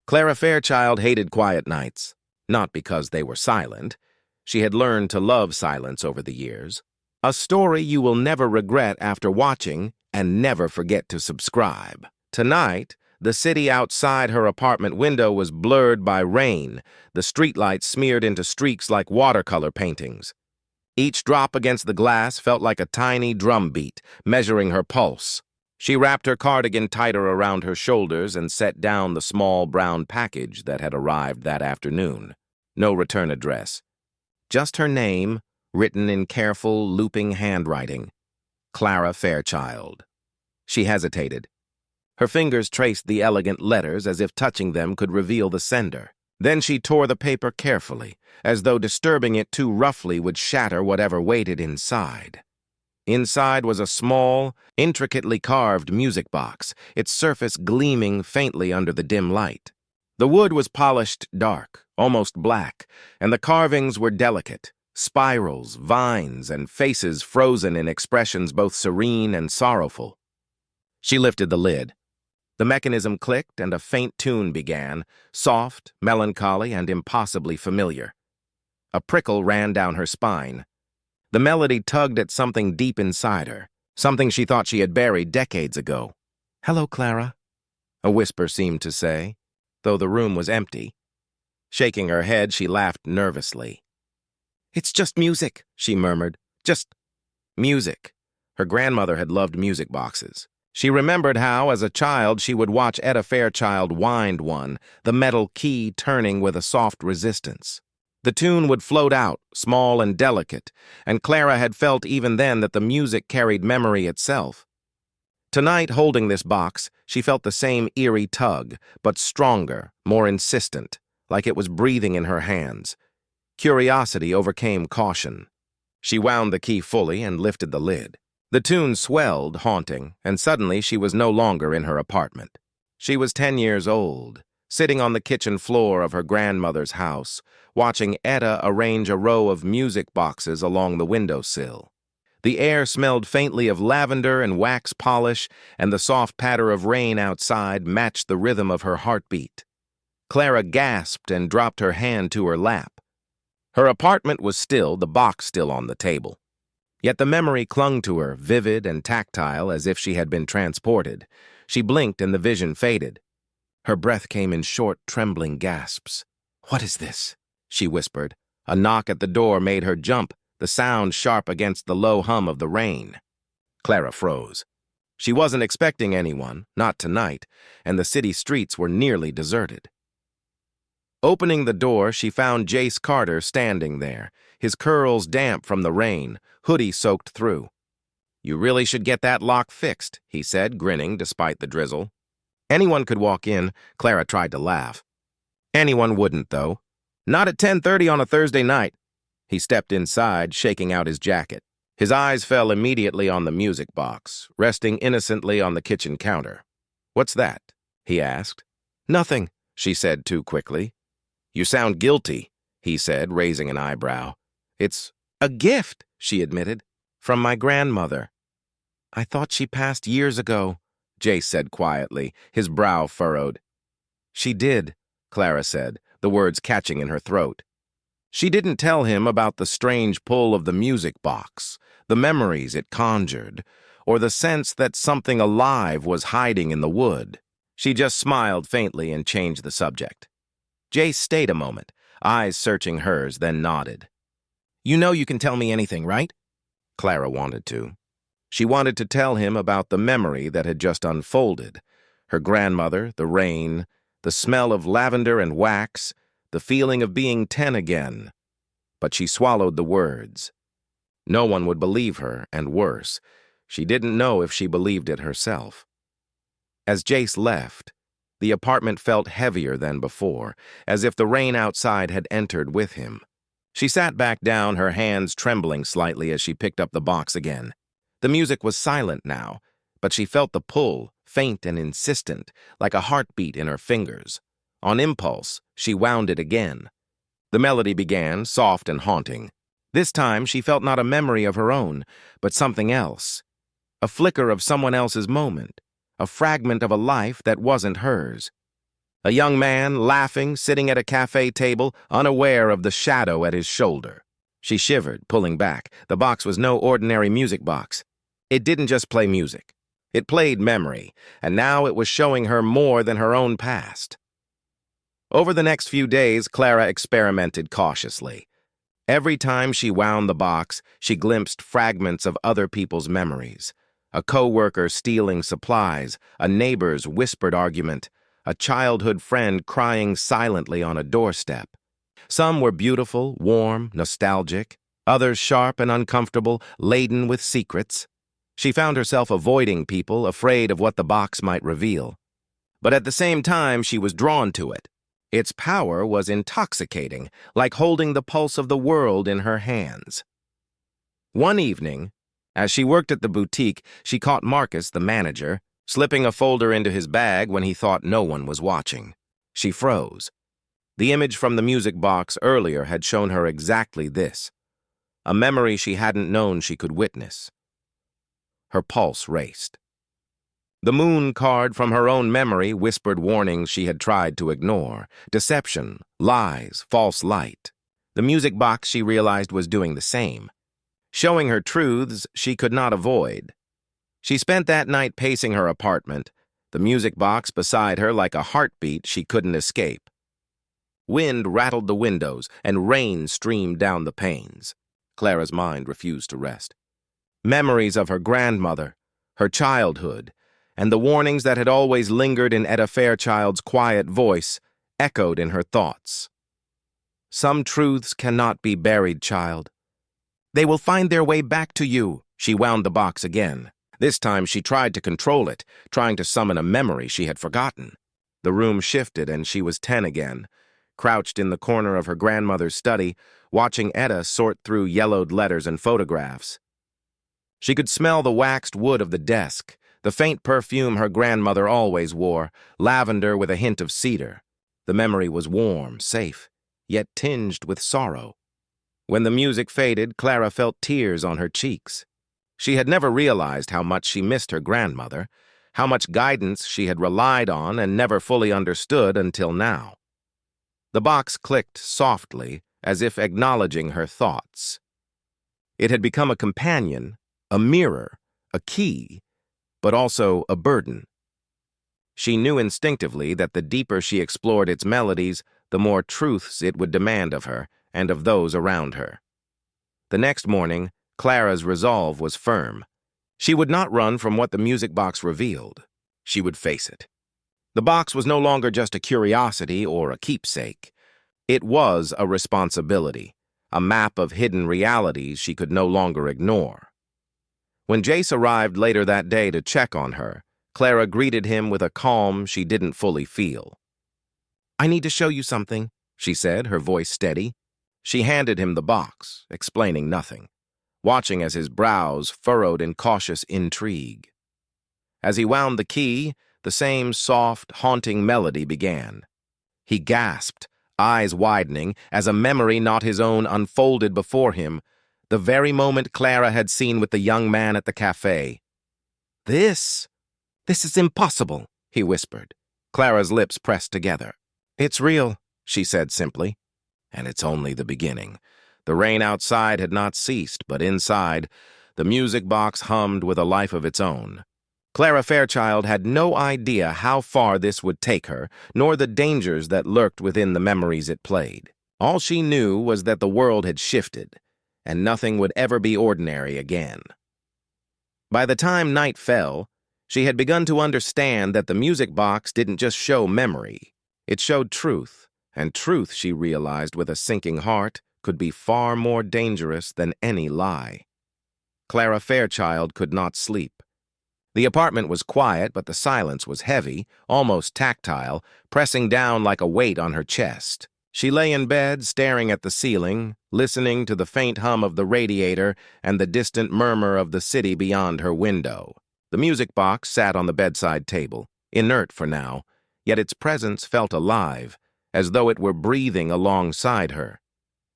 Clara Fairchild hated quiet nights, not because they were silent. She had learned to love silence over the years. A story you will never regret after watching, and never forget to subscribe. Tonight, the city outside her apartment window was blurred by rain, the streetlights smeared into streaks like watercolor paintings. Each drop against the glass felt like a tiny drum beat, measuring her pulse. She wrapped her cardigan tighter around her shoulders and set down the small brown package that had arrived that afternoon. No return address. Just her name, written in careful, looping handwriting. Clara Fairchild. She hesitated. Her fingers traced the elegant letters as if touching them could reveal the sender. Then she tore the paper carefully, as though disturbing it too roughly would shatter whatever waited inside. Inside was a small, intricately carved music box, its surface gleaming faintly under the dim light. The wood was polished dark, almost black, and the carvings were delicate, spirals, vines, and faces frozen in expressions both serene and sorrowful. She lifted the lid. The mechanism clicked and a faint tune began, soft, melancholy, and impossibly familiar. A prickle ran down her spine. The melody tugged at something deep inside her, something she thought she had buried decades ago. "Hello, Clara," a whisper seemed to say, though the room was empty. Shaking her head, she laughed nervously. "It's just music," she murmured. "Just music." Her grandmother had loved music boxes. She remembered how, as a child, she would watch Etta Fairchild wind one, the metal key turning with a soft resistance. The tune would float out, small and delicate, and Clara had felt even then that the music carried memory itself. Tonight, holding this box, she felt the same eerie tug, but stronger, more insistent, like it was breathing in her hands. Curiosity overcame caution. She wound the key fully and lifted the lid. The tune swelled, haunting, and suddenly she was no longer in her apartment. She was 10 years old, sitting on the kitchen floor of her grandmother's house, watching Etta arrange a row of music boxes along the windowsill. The air smelled faintly of lavender and wax polish, and the soft patter of rain outside matched the rhythm of her heartbeat. Clara gasped and dropped her hand to her lap. Her apartment was still, the box still on the table. Yet the memory clung to her, vivid and tactile, as if she had been transported. She blinked and the vision faded. Her breath came in short, trembling gasps. "What is this?" she whispered. A knock at the door made her jump, the sound sharp against the low hum of the rain. Clara froze. She wasn't expecting anyone, not tonight, and the city streets were nearly deserted. Opening the door, she found Jace Carter standing there, his curls damp from the rain, hoodie soaked through. "You really should get that lock fixed," he said, grinning despite the drizzle. Anyone could walk in. Clara tried to laugh. Anyone wouldn't, though. Not at 10:30 on a Thursday night. He stepped inside, shaking out his jacket. His eyes fell immediately on the music box, resting innocently on the kitchen counter. "What's that?" he asked. "Nothing," she said too quickly. "You sound guilty," he said, raising an eyebrow. "It's a gift," she admitted, "from my grandmother." "I thought she passed years ago," Jace said quietly, his brow furrowed. "She did," Clara said, the words catching in her throat. She didn't tell him about the strange pull of the music box, the memories it conjured, or the sense that something alive was hiding in the wood. She just smiled faintly and changed the subject. Jace stayed a moment, eyes searching hers, then nodded. "You know you can tell me anything, right?" Clara wanted to. She wanted to tell him about the memory that had just unfolded. Her grandmother, the rain, the smell of lavender and wax, the feeling of being 10 again. But she swallowed the words. No one would believe her, and worse, she didn't know if she believed it herself. As Jace left, the apartment felt heavier than before, as if the rain outside had entered with him. She sat back down, her hands trembling slightly as she picked up the box again. The music was silent now, but she felt the pull, faint and insistent, like a heartbeat in her fingers. On impulse, she wound it again. The melody began, soft and haunting. This time, she felt not a memory of her own, but something else. A flicker of someone else's moment, a fragment of a life that wasn't hers. A young man, laughing, sitting at a cafe table, unaware of the shadow at his shoulder. She shivered, pulling back. The box was no ordinary music box. It didn't just play music. It played memory, and now it was showing her more than her own past. Over the next few days, Clara experimented cautiously. Every time she wound the box, she glimpsed fragments of other people's memories. A co-worker stealing supplies, a neighbor's whispered argument, a childhood friend crying silently on a doorstep. Some were beautiful, warm, nostalgic, others sharp and uncomfortable, laden with secrets. She found herself avoiding people, afraid of what the box might reveal. But at the same time, she was drawn to it. Its power was intoxicating, like holding the pulse of the world in her hands. One evening, as she worked at the boutique, she caught Marcus, the manager, slipping a folder into his bag when he thought no one was watching. She froze. The image from the music box earlier had shown her exactly this, a memory she hadn't known she could witness. Her pulse raced. The moon card from her own memory whispered warnings she had tried to ignore. Deception, lies, false light. The music box, she realized, was doing the same, showing her truths she could not avoid. She spent that night pacing her apartment, the music box beside her like a heartbeat she couldn't escape. Wind rattled the windows, and rain streamed down the panes. Clara's mind refused to rest. Memories of her grandmother, her childhood, and the warnings that had always lingered in Clara Fairchild's quiet voice echoed in her thoughts. Some truths cannot be buried, child. They will find their way back to you. She wound the box again. This time she tried to control it, trying to summon a memory she had forgotten. The room shifted and she was 10 again, crouched in the corner of her grandmother's study, watching Etta sort through yellowed letters and photographs. She could smell the waxed wood of the desk, the faint perfume her grandmother always wore, lavender with a hint of cedar. The memory was warm, safe, yet tinged with sorrow. When the music faded, Clara felt tears on her cheeks. She had never realized how much she missed her grandmother, how much guidance she had relied on and never fully understood until now. The box clicked softly, as if acknowledging her thoughts. It had become a companion, a mirror, a key, but also a burden. She knew instinctively that the deeper she explored its melodies, the more truths it would demand of her and of those around her. The next morning, Clara's resolve was firm. She would not run from what the music box revealed. She would face it. The box was no longer just a curiosity or a keepsake. It was a responsibility, a map of hidden realities she could no longer ignore. When Jace arrived later that day to check on her, Clara greeted him with a calm she didn't fully feel. "I need to show you something," she said, her voice steady. She handed him the box, explaining nothing, watching as his brows furrowed in cautious intrigue. As he wound the key, the same soft, haunting melody began. He gasped, eyes widening, as a memory not his own unfolded before him, the very moment Clara had seen with the young man at the cafe. This is impossible," he whispered. Clara's lips pressed together. "It's real," she said simply. And it's only the beginning. The rain outside had not ceased, but inside, the music box hummed with a life of its own. Clara Fairchild had no idea how far this would take her, nor the dangers that lurked within the memories it played. All she knew was that the world had shifted, and nothing would ever be ordinary again. By the time night fell, she had begun to understand that the music box didn't just show memory. It showed truth, and truth, she realized with a sinking heart, could be far more dangerous than any lie. Clara Fairchild could not sleep. The apartment was quiet, but the silence was heavy, almost tactile, pressing down like a weight on her chest. She lay in bed, staring at the ceiling, listening to the faint hum of the radiator and the distant murmur of the city beyond her window. The music box sat on the bedside table, inert for now, yet its presence felt alive, as though it were breathing alongside her.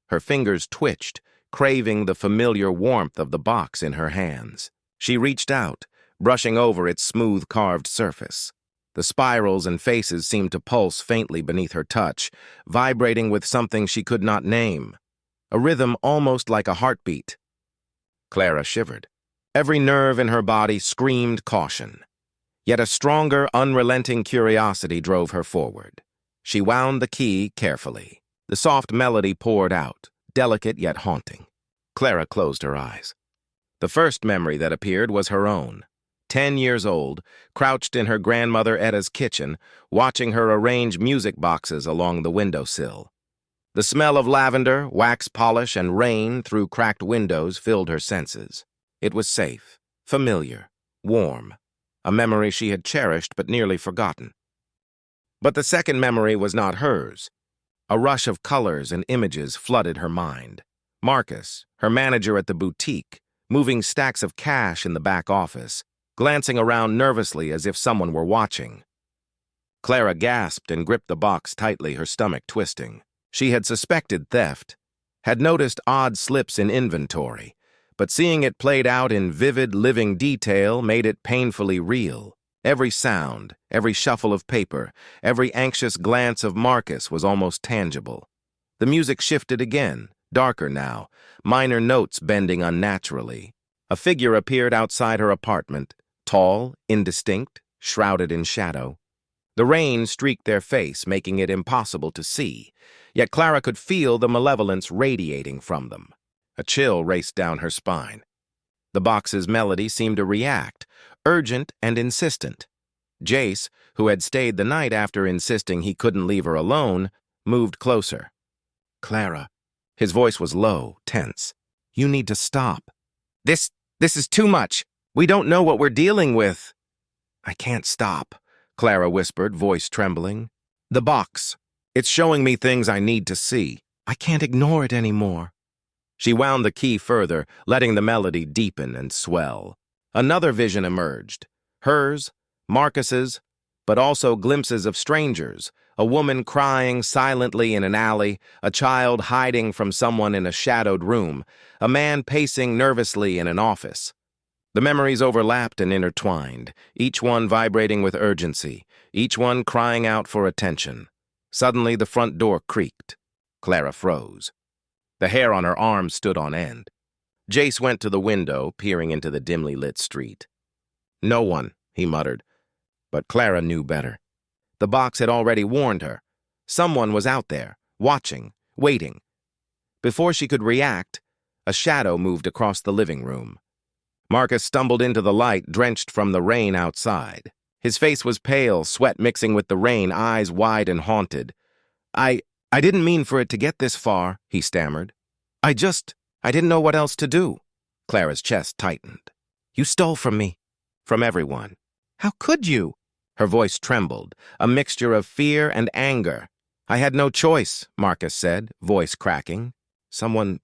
Her fingers twitched, craving the familiar warmth of the box in her hands. She reached out, brushing over its smooth carved surface. The spirals and faces seemed to pulse faintly beneath her touch, vibrating with something she could not name, a rhythm almost like a heartbeat. Clara shivered. Every nerve in her body screamed caution. Yet a stronger, unrelenting curiosity drove her forward. She wound the key carefully. The soft melody poured out, delicate yet haunting. Clara closed her eyes. The first memory that appeared was her own. 10 years old, crouched in her grandmother Etta's kitchen, watching her arrange music boxes along the windowsill. The smell of lavender, wax polish, and rain through cracked windows filled her senses. It was safe, familiar, warm, a memory she had cherished but nearly forgotten. But the second memory was not hers. A rush of colors and images flooded her mind. Marcus, her manager at the boutique, moving stacks of cash in the back office, glancing around nervously as if someone were watching. Clara gasped and gripped the box tightly, her stomach twisting. She had suspected theft, had noticed odd slips in inventory, but seeing it played out in vivid, living detail made it painfully real. Every sound, every shuffle of paper, every anxious glance of Marcus was almost tangible. The music shifted again, darker now, minor notes bending unnaturally. A figure appeared outside her apartment, tall, indistinct, shrouded in shadow. The rain streaked their face, making it impossible to see, yet Clara could feel the malevolence radiating from them. A chill raced down her spine. The box's melody seemed to react, urgent and insistent. Jace, who had stayed the night after insisting he couldn't leave her alone, moved closer. "Clara." His voice was low, tense. "You need to stop. This is too much. We don't know what we're dealing with." "I can't stop," Clara whispered, voice trembling. "The box. It's showing me things I need to see. I can't ignore it anymore." She wound the key further, letting the melody deepen and swell. Another vision emerged. Hers, Marcus's, but also glimpses of strangers, a woman crying silently in an alley, a child hiding from someone in a shadowed room, a man pacing nervously in an office. The memories overlapped and intertwined, each one vibrating with urgency, each one crying out for attention. Suddenly the front door creaked. Clara froze. The hair on her arm stood on end. Jace went to the window, peering into the dimly lit street. "No one," he muttered. But Clara knew better. The box had already warned her. Someone was out there, watching, waiting. Before she could react, a shadow moved across the living room. Marcus stumbled into the light, drenched from the rain outside. His face was pale, sweat mixing with the rain, eyes wide and haunted. I didn't mean for it to get this far," he stammered. I didn't know what else to do." Clara's chest tightened. "You stole from me." "From everyone." "How could you?" Her voice trembled, a mixture of fear and anger. "I had no choice," Marcus said, voice cracking. Someone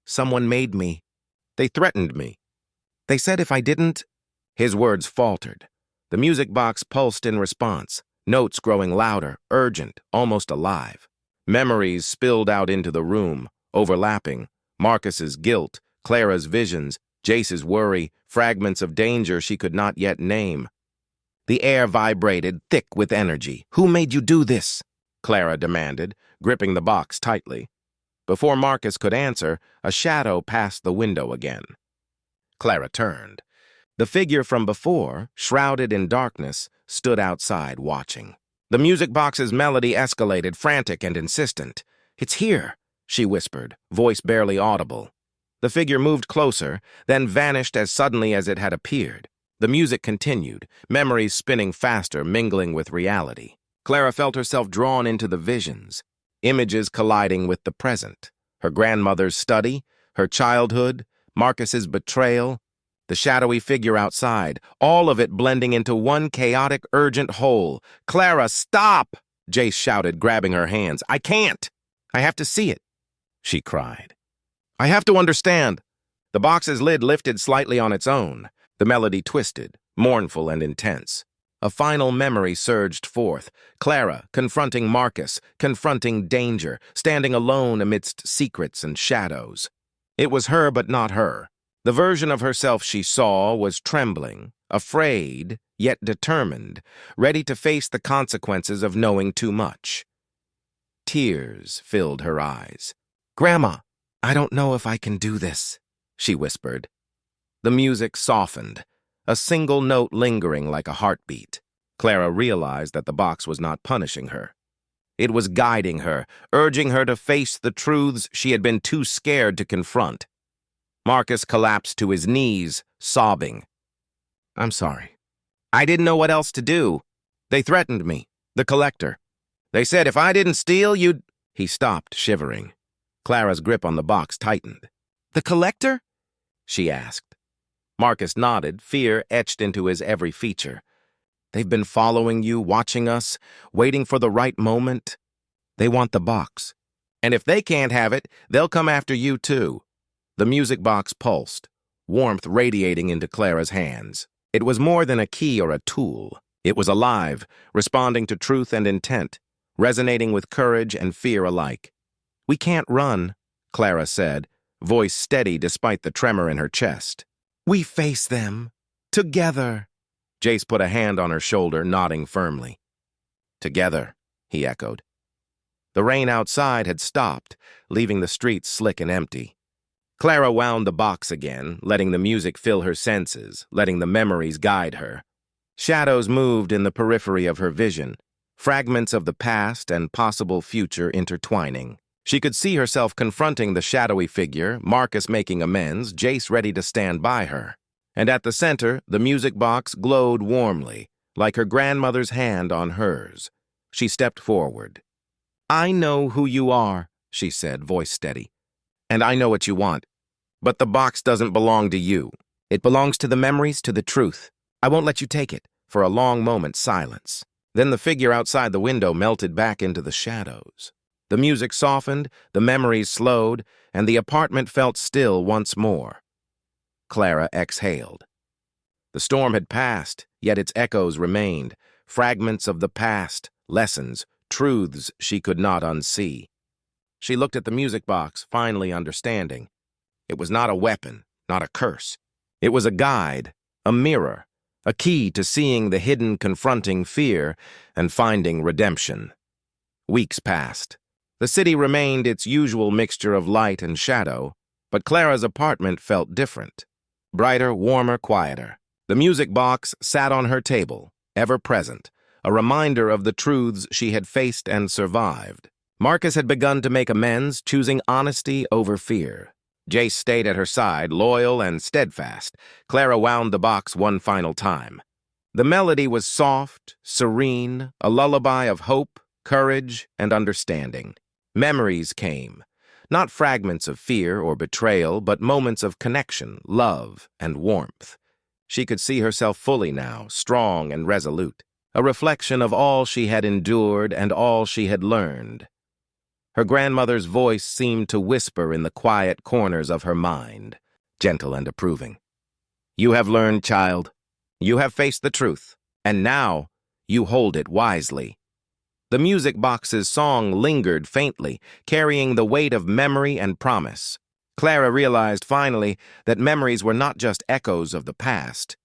made me. They threatened me. They said if I didn't..." His words faltered. The music box pulsed in response, notes growing louder, urgent, almost alive. Memories spilled out into the room, overlapping. Marcus's guilt, Clara's visions, Jace's worry, fragments of danger she could not yet name. The air vibrated, thick with energy. "Who made you do this?" Clara demanded, gripping the box tightly. Before Marcus could answer, a shadow passed the window again. Clara turned. The figure from before, shrouded in darkness, stood outside watching. The music box's melody escalated, frantic and insistent. "It's here," she whispered, voice barely audible. The figure moved closer, then vanished as suddenly as it had appeared. The music continued, memories spinning faster, mingling with reality. Clara felt herself drawn into the visions, images colliding with the present. Her grandmother's study, her childhood, Marcus's betrayal, the shadowy figure outside, all of it blending into one chaotic, urgent whole. "Clara, stop!" Jace shouted, grabbing her hands. "I can't! I have to see it," she cried. "I have to understand." The box's lid lifted slightly on its own. The melody twisted, mournful and intense. A final memory surged forth. Clara, confronting Marcus, confronting danger, standing alone amidst secrets and shadows. It was her but not her. The version of herself she saw was trembling, afraid, yet determined, ready to face the consequences of knowing too much. Tears filled her eyes. "Grandma, I don't know if I can do this," she whispered. The music softened, a single note lingering like a heartbeat. Clara realized that the box was not punishing her. It was guiding her, urging her to face the truths she had been too scared to confront. Marcus collapsed to his knees, sobbing. "I'm sorry. I didn't know what else to do. They threatened me, the collector. They said if I didn't steal, you'd—" He stopped, shivering. Clara's grip on the box tightened. "The collector?" she asked. Marcus nodded, fear etched into his every feature. "They've been following you, watching us, waiting for the right moment. They want the box. And if they can't have it, they'll come after you too." The music box pulsed, warmth radiating into Clara's hands. It was more than a key or a tool. It was alive, responding to truth and intent, resonating with courage and fear alike. "We can't run," Clara said, voice steady despite the tremor in her chest. "We face them. Together." Jace put a hand on her shoulder, nodding firmly. "Together," he echoed. The rain outside had stopped, leaving the streets slick and empty. Clara wound the box again, letting the music fill her senses, letting the memories guide her. Shadows moved in the periphery of her vision, fragments of the past and possible future intertwining. She could see herself confronting the shadowy figure, Marcus making amends, Jace ready to stand by her. And at the center, the music box glowed warmly, like her grandmother's hand on hers. She stepped forward. "I know who you are," she said, voice steady. "And I know what you want. But the box doesn't belong to you. It belongs to the memories, to the truth. I won't let you take it." For a long moment, silence. Then the figure outside the window melted back into the shadows. The music softened, the memories slowed, and the apartment felt still once more. Clara exhaled. The storm had passed, yet its echoes remained, fragments of the past, lessons, truths she could not unsee. She looked at the music box, finally understanding. It was not a weapon, not a curse. It was a guide, a mirror, a key to seeing the hidden, confronting fear and finding redemption. Weeks passed. The city remained its usual mixture of light and shadow, but Clara's apartment felt different. Brighter, warmer, quieter. The music box sat on her table, ever present, a reminder of the truths she had faced and survived. Marcus had begun to make amends, choosing honesty over fear. Jace stayed at her side, loyal and steadfast. Clara wound the box one final time. The melody was soft, serene, a lullaby of hope, courage, and understanding. Memories came, not fragments of fear or betrayal, but moments of connection, love, and warmth. She could see herself fully now, strong and resolute, a reflection of all she had endured and all she had learned. Her grandmother's voice seemed to whisper in the quiet corners of her mind, gentle and approving. "You have learned, child. You have faced the truth, and now you hold it wisely." The music box's song lingered faintly, carrying the weight of memory and promise. Clara realized finally that memories were not just echoes of the past.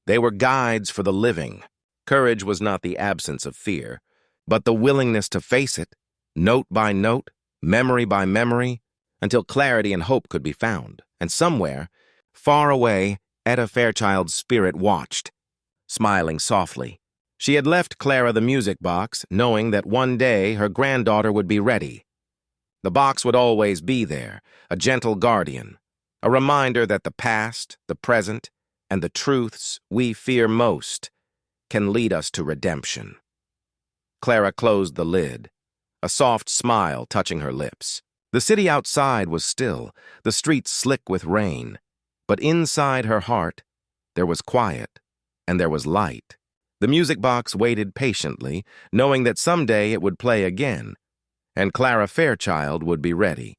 They were guides for the living. Courage was not the absence of fear, but the willingness to face it, note by note, memory by memory, until clarity and hope could be found. And somewhere, far away, Clara Fairchild's spirit watched, smiling softly. She had left Clara the music box, knowing that one day her granddaughter would be ready. The box would always be there, a gentle guardian, a reminder that the past, the present, and the truths we fear most can lead us to redemption. Clara closed the lid, a soft smile touching her lips. The city outside was still, the streets slick with rain, but inside her heart there was quiet and there was light. The music box waited patiently, knowing that someday it would play again, and Clara Fairchild would be ready.